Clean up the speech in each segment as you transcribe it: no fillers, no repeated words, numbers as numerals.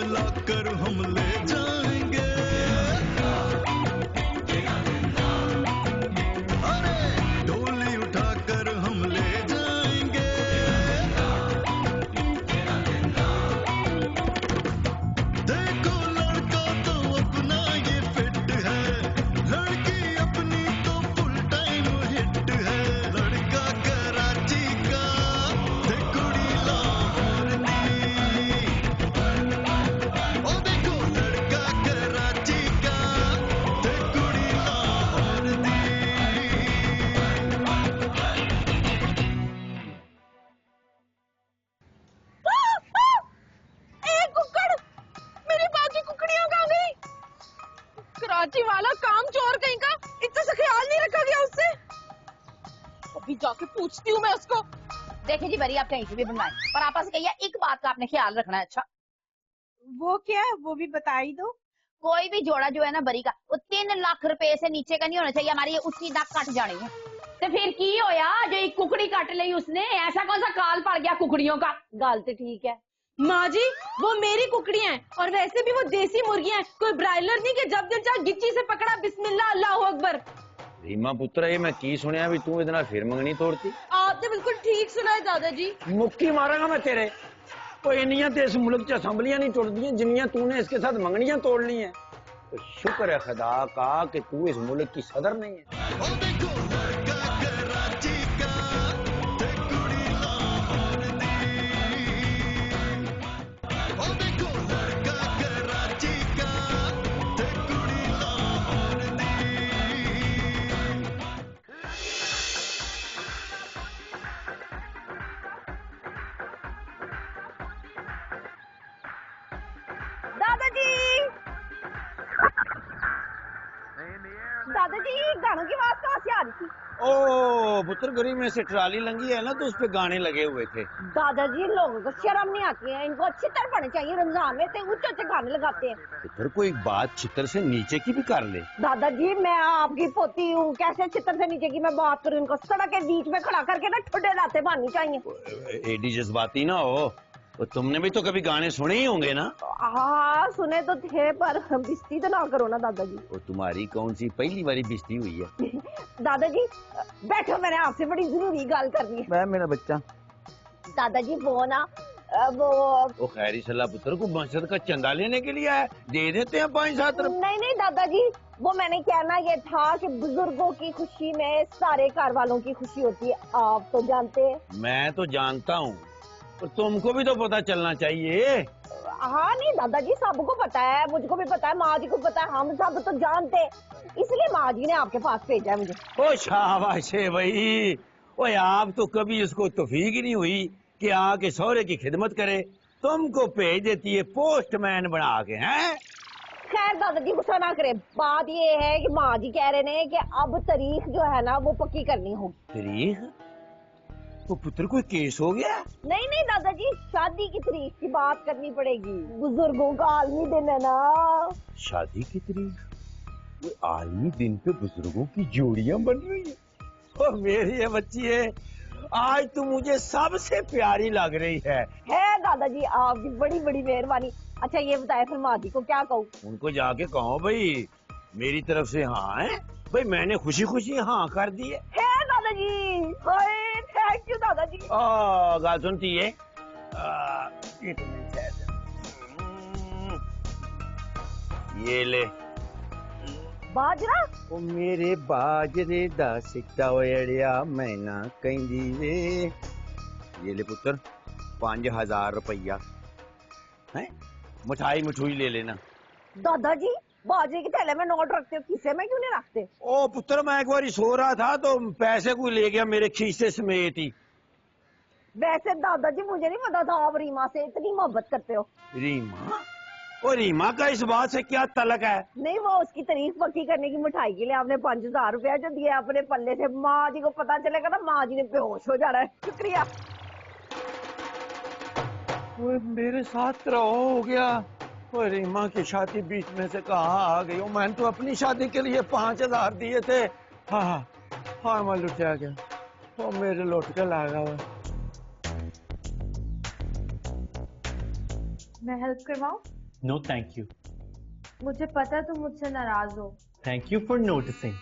लाकर हम ले जाएंगे, अरे डोली उठाकर हम ले जाएंगे। देखो लड़का तो अपना ये फिट है, लड़की अपनी तो फुल टाइम हिट है। लड़का कराची का ते कुड़ी लाहौर दी, ओ देखो लड़का कराची का ते कुड़ी लाहौर दी। एक कुक्कड़, मेरी बाकी कुकड़ियां कहाँ गई? कराची वाला काम चोर कहीं का, इतना सा ख्याल नहीं रखा गया उससे। अभी जाके पूछती हूँ मैं उसको। देखिए जी बरी, आप कहीं से भी बनवाएं, पर आपस कहिए एक बात का आपने ख्याल रखना है। अच्छा, वो क्या है, वो भी बता ही दो। कोई भी जोड़ा जो है ना बरी का, वो 3 लाख रुपए से नीचे का नहीं होना चाहिए। हमारी उसकी नाक कट जानी है। तो फिर की होया जो एक कुकड़ी काट ली उसने? ऐसा कौन सा काल पड़ गया कुकड़ियों का? गाल तो ठीक है माँ जी, वो मेरी कुकड़ियां हैं, और वैसे भी वो देसी मुर्गियां हैं, कोई ब्रायलर नहीं कि जब दिल चाहे गिच्ची से पकड़ा बिस्मिल्लाह अल्लाहू अकबर। रीमा पुत्र, ये मैं की सुनिया भी तू इतना फिर मंगनी तोड़ती। आपने बिल्कुल ठीक सुना है दादाजी। मुक्की मारांगा मैं तेरे। कोई इन्नियां ते इस मुल्क च असम्बलियां नहीं तोड़ती जिन्नियां तूने इसके साथ मंगनियां तोड़ ली हैं। तो शुक्र है खुदा का कि तू इस मुल्क की सदर नहीं है। ओ देखो लड़का कराची का ते कुड़ी लाहौर दी, ओ देखो लड़का कराची का ते कुड़ी लाहौर दी। दादाजी, दादाजी गानों की आवाज कहाँ से आ रही थी? ओ पुत्र, गरीब में से ट्राली लंगी है ना, तो उस पे गाने लगे हुए थे। दादाजी लोगों को शर्म नहीं आती है, इनको अच्छी तरह पढ़ने चाहिए। रमजान में ऊंचे ऊंचे गाने लगाते हैं। पुत्र, कोई बात चित्र से नीचे की भी कर ले। दादाजी मैं आपकी पोती हूँ, कैसे चित्र से नीचे की मैं बात करूँ? इनको सड़क के बीच में खड़ा करके ना ठुड्डे लाते मारनी चाहिए। एडी जज्बाती ना हो। तो तुमने भी तो कभी गाने सुने ही होंगे ना? हाँ सुने तो थे, पर बिस्ती तो ना करो ना दादाजी। वो तुम्हारी कौन सी पहली बारी बिस्ती हुई है? दादाजी बैठो, मैंने आपसे बड़ी जरूरी गल करनी है। मैं मेरा बच्चा। दादाजी वो ना वो खैरी सलाह पुत्र को मस्जिद का चंदा लेने के लिए है, दे देते हैं 5-7 रुपए। नहीं नहीं दादाजी, वो मैंने कहना ये था कि बुजुर्गों की खुशी में सारे घर वालों की खुशी होती है, आप तो जानते हैं। मैं तो जानता हूँ, पर तुमको भी तो पता चलना चाहिए। हाँ नहीं दादाजी, सबको पता है, मुझको भी पता है, माँ जी को पता है, हम सब तो जानते हैं, इसलिए माँ जी ने आपके पास भेजा है मुझे। ओ शाबाश है भाई। ओए आप तो कभी उसको तौफीक ही नहीं हुई कि आके सौरे की खिदमत करे, तुमको भेज देती है पोस्टमैन बना के। हैं खैर दादाजी गुस्सा ना करे, बात ये है कि माँ जी कह रहे हैं कि अब तारीख जो है ना वो पक्की करनी होगी। तारीख? तो पुत्र कोई केस हो गया? नहीं नहीं दादाजी, शादी की तारीख की बात करनी पड़ेगी, बुजुर्गों का आलमी दिन है ना। शादी की तारीख? वो आलमी दिन पे बुजुर्गों की जोड़ियां बन रही है। ओ मेरी ये बच्ची है, आज तू मुझे सबसे प्यारी लग रही है। दादाजी आपकी बड़ी बड़ी मेहरबानी। अच्छा ये बताए फिर माँ जी को क्या कहूँ? उनको जाके कहो भाई मेरी तरफ से हाँ है। भाई मैंने खुशी खुशी हाँ कर दी है। दादाजी थैंक यू दादाजी। गाल सुनती है ये ले बाजरा। ओ मेरे बाजरे दा सिक्का ओड़िया मैं ना कहंदी वे। ये ले पुत्र 5000 रुपया है, मिठाई मिठुई ले लेना। दादाजी बाजरे के थैले में नोट रखते हो, खीसे में क्यों नहीं रखते? ओ पुत्र मैं एक बार सो रहा था तो पैसे को ले गया मेरे खीसे समेत ही। वैसे दादाजी मुझे नहीं पता था आप रीमा से इतनी मोहब्बत करते हो। रीमा? ओ रीमा का इस बात से क्या तलक है? नहीं वो उसकी तारीफ पक्की करने की मिठाई के लिए आपने 5000 रुपया जो दिया अपने पल्ले से, माँ जी को पता चलेगा ना माँ जी ने बेहोश हो जाना है। शुक्रिया। वो मेरे साथ हो गया। वो रीमा की शादी बीच में से कहाँ आ गई? मैंने तो अपनी शादी के लिए 5000 दिए थे। हाँ मैं लुटिया गया। वो मेरे लौट के लागा हुआ। मैं हेल्प करवाऊं? No thank you. मुझे पता है तुम मुझसे नाराज हो। Thank you for noticing.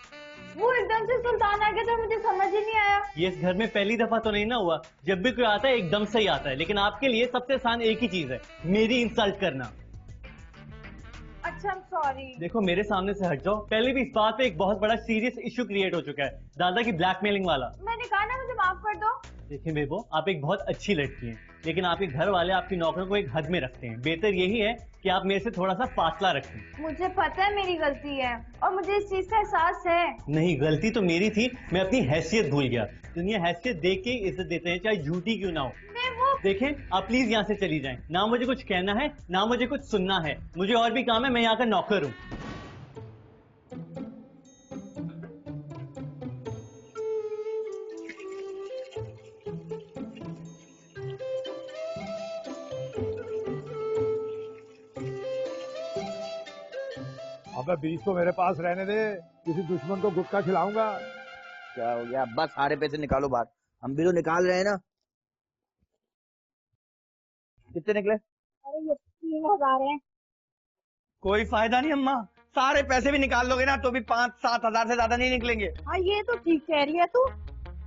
वो एकदम से सुल्तान आ गया तो मुझे समझ ही नहीं आया। ये इस घर में पहली दफा तो नहीं ना हुआ, जब भी कोई आता है एकदम से ही आता है, लेकिन आपके लिए सबसे आसान एक ही चीज है, मेरी इंसल्ट करना। अच्छा सॉरी। देखो मेरे सामने से हट जाओ। पहले भी इस बात पे एक बहुत बड़ा सीरियस इशू क्रिएट हो चुका है, दादा की ब्लैकमेलिंग वाला। मैंने कहा ना मुझे माफ कर दो। देखिए बेबो, आप एक बहुत अच्छी लड़की हैं, लेकिन आपके घर वाले आपकी नौकरों को एक हद में रखते हैं। बेहतर यही है कि आप मेरे से थोड़ा सा फासला रखें। मुझे पता है मेरी गलती है और मुझे इस चीज का एहसास है। नहीं, गलती तो मेरी थी, मैं अपनी हैसियत भूल गया। दुनिया हैसियत देख के ही इज्जत देते हैं, चाहे झूठी क्यों ना हो। मैं वो देखें, आप प्लीज यहाँ से चली जाएं। ना मुझे कुछ कहना है, ना मुझे कुछ सुनना है। मुझे और भी काम है, मैं यहाँ का नौकर हूँ। अबे बीज तो मेरे पास रहने दे, किसी दुश्मन को गुटखा खिलाऊंगा। क्या हो गया? बस सारे पैसे निकालो बाहर, हम भी तो निकाल रहे हैं ना। कितने निकले? अरे ये 3000 है। कोई फायदा नहीं अम्मा, सारे पैसे भी निकाल लोगे ना तो भी 5-7 हजार से ज्यादा नहीं निकलेंगे। हाँ ये तो ठीक कह रही है तू।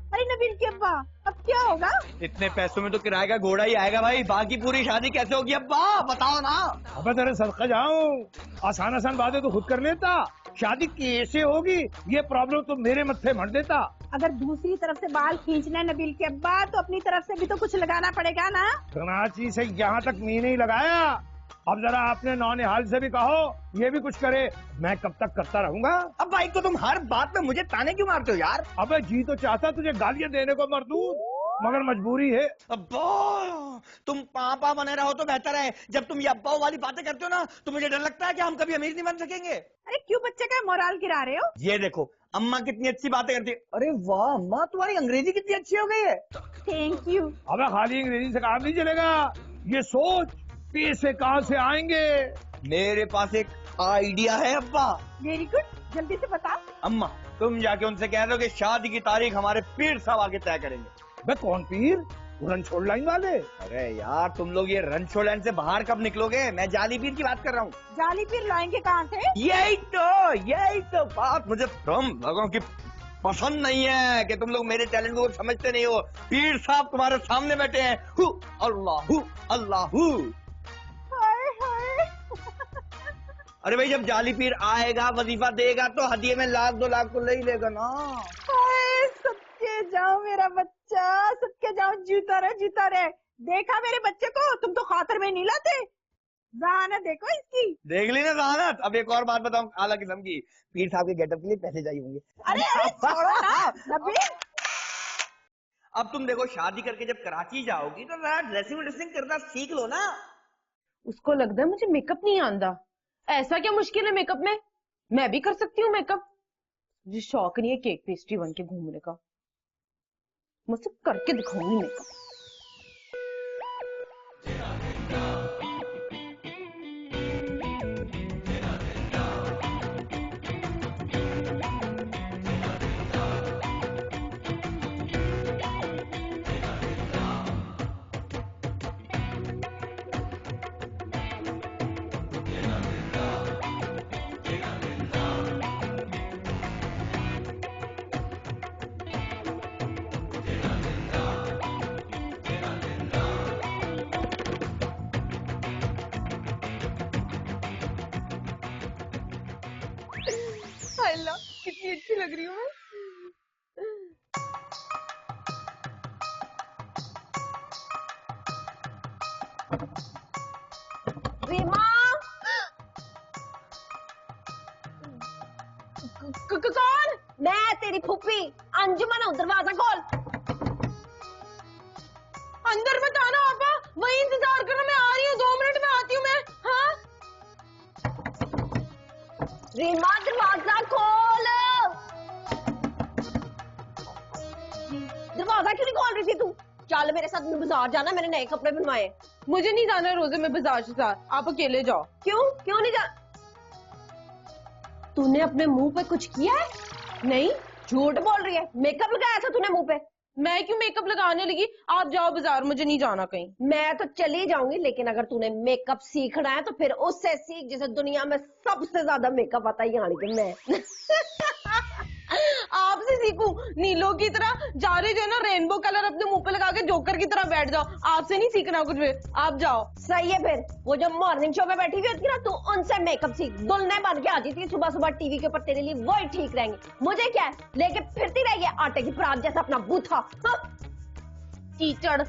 अरे नबील के अब्बा, अब क्या होगा? इतने पैसों में तो किराए का घोड़ा ही आएगा भाई, बाकी पूरी शादी कैसे होगी अब्बा बताओ ना। अबे तेरे सदका जाऊं, आसान आसान बातें तो खुद कर लेता, शादी कैसे होगी ये प्रॉब्लम तो मेरे मत्थे मर देता। अगर दूसरी तरफ से बाल खींचना है नबील के अब्बा, तो अपनी तरफ से भी तो कुछ लगाना पड़ेगा ना। कराची से यहाँ तक मैं नहीं लगाया, अब जरा आपने नौनिहाल से भी कहो ये भी कुछ करे, मैं कब तक करता रहूंगा। अब भाई तो तुम हर बात में मुझे ताने क्यों मारते हो यार? अबे जी तो चाहता तुझे गालियां देने को मरदूद, मगर मजबूरी है। अब्बा तुम पापा बने रहो तो बेहतर है। जब तुम ये अब्बा वाली बातें करते हो ना तो मुझे डर लगता है कि हम कभी अमीर नहीं बन सकेंगे। अरे क्यों बच्चे का मोराल गिरा रहे हो? ये देखो अम्मा कितनी अच्छी बातें करती है। अरे वाह अम्मा, तुम्हारी अंग्रेजी कितनी अच्छी हो गई है। Thank you. अबे खाली अंग्रेजी से काम नहीं चलेगा, ये सोच पैसे कहाँ से आएंगे। मेरे पास एक आइडिया है अब्बा। वेरी गुड, जल्दी से बता। अम्मा तुम जाके उनसे कह दो कि शादी की तारीख हमारे पीर साहब आगे तय करेंगे। बे कौन पीर? रणछोड़ लाइन वाले? अरे यार तुम लोग ये रणछोड़ लाइन से बाहर कब निकलोगे? मैं जाली पीर की बात कर रहा हूँ। जाली फिर लाएंगे कहाँ से? यही तो बात मुझे तुम लोगों की पसंद नहीं है कि तुम लोग मेरे टैलेंट को समझते नहीं हो। पीर साहब तुम्हारे सामने बैठे हैं, हु अल्लाहू अल्लाहू। हाय हाय। अरे भाई जब जाली पीर आएगा वजीफा देगा तो हदिये में 1-2 लाख तो ले ही लेगा ना। हाय सबके जाओ मेरा बच्चा, सबके जाओ, जीता रहे। देखा मेरे बच्चे को, तुम तो खातर में नहीं लाते। जहानत देखो इसकी। देख ली ना जहानत। अब एक और बात बताऊं आला किस्म की, पीर साहब के गेटअप के लिए पैसे चाहिए होंगे। अरे छोड़ो ना नबील। अब तुम देखो शादी करके जब कराची जाओगी तो जरा ड्रेसिंग करना सीख लो ना। उसको लगता है मुझे मेकअप नहीं आंदा। ऐसा क्या मुश्किल है मेकअप में? मैं भी कर सकती हूँ मेकअप। मुझे शौक नहीं है केक पेस्ट्री बन के घूमने का। मुझसे करके दिखाऊंगी मेकअप। अल्लाह कितनी अच्छी लग रही हूँ मैं। रीमा, कौन? मैं तेरी फूफी अंजुमन हूँ, दरवाजा खोल। अंदर मत आना पापा, वही इंतजार करो, मैं आ रही हूँ, 2 मिनट में आती हूँ मैं। हाँ रीमा दरवाजा खोल। दरवाजा क्यों नहीं खोल रही थी तू? चल मेरे साथ में बाजार जाना, मैंने नए कपड़े बनवाए। मुझे नहीं जाना रोजे में बाजार के साथ, आप अकेले जाओ। क्यों नहीं जा? तूने अपने मुंह पे कुछ किया है? नहीं, झूठ बोल रही है। मेकअप लगाया था तूने मुंह पे? मैं क्यों मेकअप लगाने लगी? आप जाओ बाजार, मुझे नहीं जाना कहीं। मैं तो चली जाऊंगी, लेकिन अगर तूने मेकअप सीखना है तो फिर उससे सीख जिसे दुनिया में सबसे ज्यादा मेकअप आता है, यानी कि मैं। आपसे सीखूं? नीलो की तरह जा रहे जो है ना, रेनबो कलर अपने मुंह पे लगा के जोकर की तरह बैठ जाओ। आपसे नहीं सीखना कुछ भी, आप जाओ। सही है, फिर वो जो मॉर्निंग शो में बैठी हुई होती है ना, तू उनसे मेकअप सीख। दुल्हने बन के आती थी सुबह सुबह टीवी के ऊपर, तेरे लिए वही ठीक रहेंगे। मुझे क्या है, लेके फिरती रहेगी आटे की परात जैसा अपना बूथा। कीचड़।